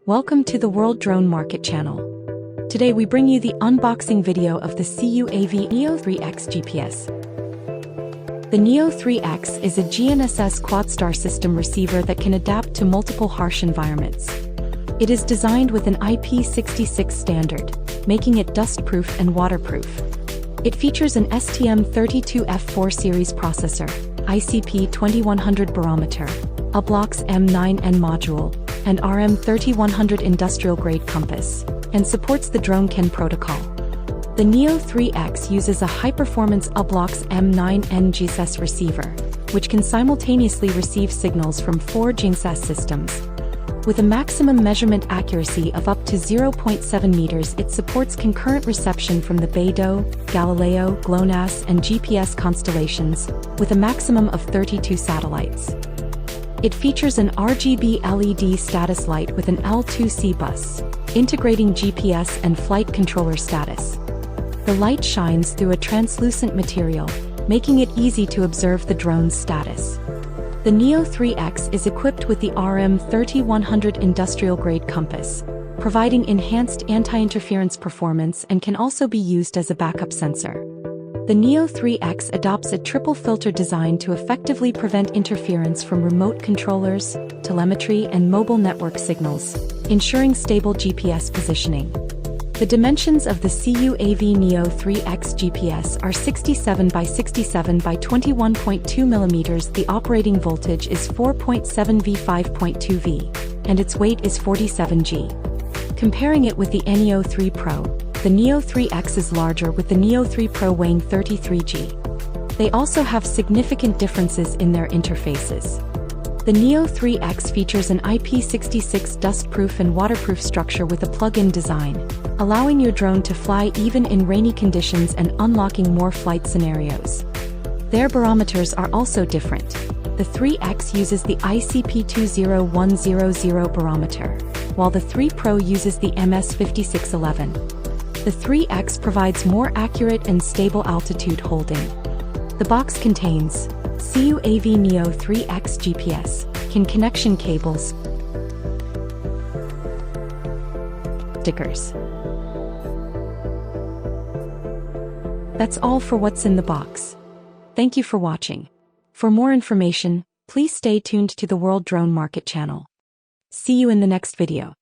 Welcome to the World Drone Market channel. Today we bring you the unboxing video of the CUAV NEO 3X GPS. The NEO 3X is a GNSS quad-star system receiver that can adapt to multiple harsh environments. It is designed with an IP66 standard, making it dust-proof and waterproof. It features an STM32F4 series processor, ICP2100 barometer, Ublox M9N module, and RM3100 industrial-grade compass, and supports the DroneCan protocol. The NEO 3X uses a high-performance Ublox M9N GNSS receiver, which can simultaneously receive signals from 4 GNSS systems. With a maximum measurement accuracy of up to 0.7 meters, it supports concurrent reception from the Beidou, Galileo, GLONASS, and GPS constellations, with a maximum of 32 satellites. It features an RGB LED status light with an L2C bus, integrating GPS and flight controller status. The light shines through a translucent material, making it easy to observe the drone's status. The NEO 3X is equipped with the RM3100 industrial-grade compass, providing enhanced anti-interference performance and can also be used as a backup sensor. The NEO 3X adopts a triple filter design to effectively prevent interference from remote controllers, telemetry, and mobile network signals, ensuring stable GPS positioning. The dimensions of the CUAV NEO 3X GPS are 67 by 67 by 21.2 mm. The operating voltage is 4.7 V 5.2 V, and its weight is 47 g. Comparing it with the NEO 3 Pro, the NEO 3X is larger, with the NEO 3 Pro weighing 33 g. They also have significant differences in their interfaces. The NEO 3X features an IP66 dust-proof and waterproof structure with a plug-in design, allowing your drone to fly even in rainy conditions and unlocking more flight scenarios. Their barometers are also different. The 3X uses the ICP20100 barometer, while the 3 Pro uses the MS5611. The 3X provides more accurate and stable altitude holding. The box contains CUAV NEO 3X GPS, connection cables, stickers. That's all for what's in the box. Thank you for watching. For more information, please stay tuned to the World Drone Market channel. See you in the next video.